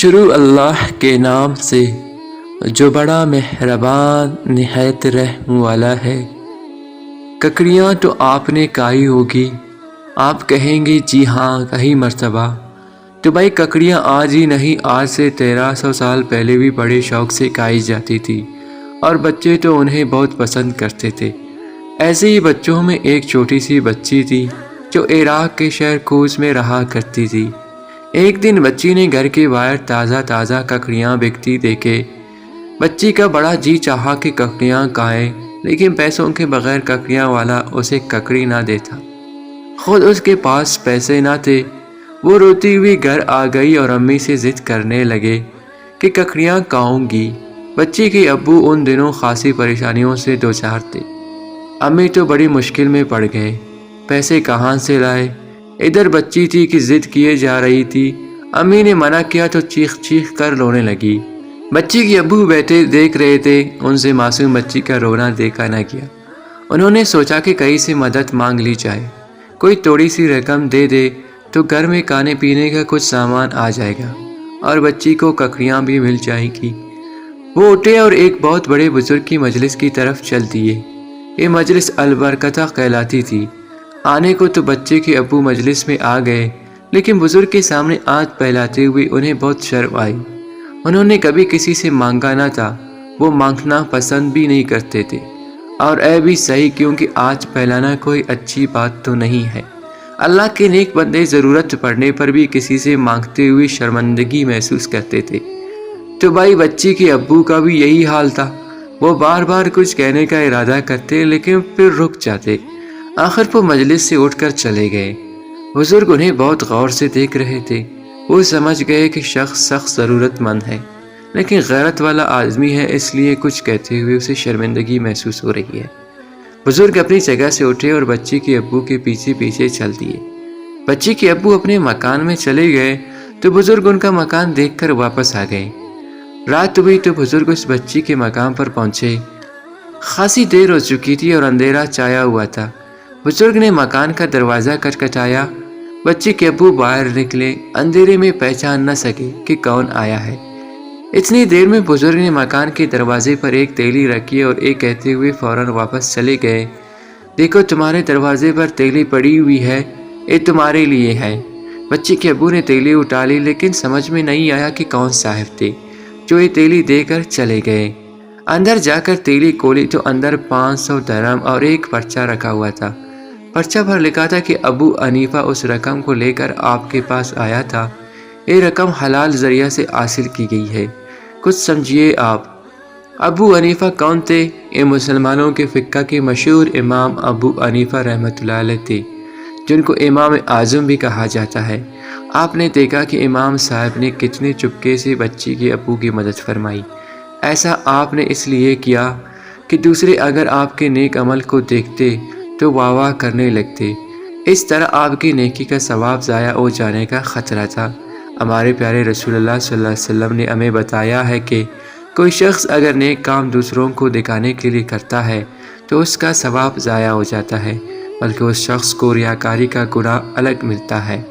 شروع اللہ کے نام سے جو بڑا مہربان نہایت رحم والا ہے۔ ککڑیاں تو آپ نے کائی ہوگی، آپ کہیں گے جی ہاں کئی مرتبہ۔ تو بھائی ککڑیاں آج ہی نہیں، آج سے 1300 سال پہلے بھی بڑے شوق سے کھائی جاتی تھی، اور بچے تو انہیں بہت پسند کرتے تھے۔ ایسے ہی بچوں میں ایک چھوٹی سی بچی تھی جو عراق کے شہر کوس میں رہا کرتی تھی۔ ایک دن بچی نے گھر کے باہر تازہ تازہ ککڑیاں بکتی دیکھے۔ بچی کا بڑا جی چاہا کہ ککڑیاں کھائے، لیکن پیسوں کے بغیر ککڑیاں والا اسے ککڑی نہ دیتا۔ خود اس کے پاس پیسے نہ تھے۔ وہ روتی ہوئی گھر آ گئی اور امی سے ضد کرنے لگے کہ ککڑیاں کھاؤں گی۔ بچی کے ابو ان دنوں خاصی پریشانیوں سے دوچار تھے۔ امی تو بڑی مشکل میں پڑ گئے، پیسے کہاں سے لائے؟ ادھر بچی تھی کہ ضد کیے جا رہی تھی، امی نے منع کیا تو چیخ چیخ کر رونے لگی۔ بچی کے ابو بیٹھے دیکھ رہے تھے، ان سے معصوم بچی کا رونا دیکھا نہ گیا۔ انہوں نے سوچا کہ کہیں سے مدد مانگ لی جائے، کوئی تھوڑی سی رقم دے دے تو گھر میں کھانے پینے کا کچھ سامان آ جائے گا اور بچی کو ککڑیاں بھی مل جائیں گی۔ وہ اٹھے اور ایک بہت بڑے بزرگ کی مجلس کی طرف چل دیے۔ یہ مجلس البرکتہ کہلاتی تھی۔ آنے کو تو بچے کے ابو مجلس میں آ گئے، لیکن بزرگ کے سامنے ہاتھ پھیلاتے ہوئے انہیں بہت شرم آئی۔ انہوں نے کبھی کسی سے مانگا نہ تھا، وہ مانگنا پسند بھی نہیں کرتے تھے، اور اے بھی صحیح، کیونکہ ہاتھ پھیلانا کوئی اچھی بات تو نہیں ہے۔ اللہ کے نیک بندے ضرورت پڑنے پر بھی کسی سے مانگتے ہوئے شرمندگی محسوس کرتے تھے۔ تو بھائی بچی کے ابو کا بھی یہی حال تھا۔ وہ بار بار کچھ کہنے کا ارادہ کرتے لیکن پھر رک جاتے۔ آخر وہ مجلس سے اٹھ کر چلے گئے۔ بزرگ انہیں بہت غور سے دیکھ رہے تھے۔ وہ سمجھ گئے کہ شخص سخت ضرورت مند ہے، لیکن غیرت والا آدمی ہے، اس لیے کچھ کہتے ہوئے اسے شرمندگی محسوس ہو رہی ہے۔ بزرگ اپنی جگہ سے اٹھے اور بچی کے ابو کے پیچھے پیچھے چل دیے۔ بچی کے ابو اپنے مکان میں چلے گئے تو بزرگ ان کا مکان دیکھ کر واپس آ گئے۔ رات ہوئی تو بزرگ اس بچی کے مکان پر پہنچے۔ خاصی دیر ہو چکی تھی اور اندھیرا چھایا ہوا تھا۔ بزرگ نے مکان کا دروازہ کھٹکھٹایا۔ بچی کے ابو باہر نکلے، اندھیرے میں پہچان نہ سکے کہ کون آیا ہے۔ اتنی دیر میں بزرگ نے مکان کے دروازے پر ایک تیلی رکھی اور ایک کہتے ہوئے فوراً واپس چلے گئے۔ دیکھو تمہارے دروازے پر تیلی پڑی ہوئی ہے، یہ تمہارے لیے ہے۔ بچی کے ابو نے تیلی اٹھا لی، لیکن سمجھ میں نہیں آیا کہ کون صاحب تھے جو یہ تیلی دے کر چلے گئے۔ اندر جا کر تیلی کھولی تو اندر 500 درہم اور ایک پرچہ رکھا ہوا تھا۔ پرچہ پر لکھا تھا کہ ابو حنیفہ اس رقم کو لے کر آپ کے پاس آیا تھا۔ یہ رقم حلال ذریعہ سے حاصل کی گئی ہے، کچھ سمجھیے آپ۔ ابو حنیفہ کون تھے؟ یہ مسلمانوں کے فقہ کے مشہور امام ابو حنیفہ رحمۃ اللہ علیہ تھے، جن کو امام اعظم بھی کہا جاتا ہے۔ آپ نے دیکھا کہ امام صاحب نے کتنے چپکے سے بچی کے ابو کی مدد فرمائی۔ ایسا آپ نے اس لیے کیا کہ دوسرے اگر آپ کے نیک عمل کو دیکھتے تو واہ واہ کرنے لگتے۔ اس طرح آپ کی نیکی کا ثواب ضائع ہو جانے کا خطرہ تھا۔ ہمارے پیارے رسول اللہ صلی اللہ علیہ وسلم نے ہمیں بتایا ہے کہ کوئی شخص اگر نیک کام دوسروں کو دکھانے کے لیے کرتا ہے تو اس کا ثواب ضائع ہو جاتا ہے، بلکہ اس شخص کو ریاکاری کا گناہ الگ ملتا ہے۔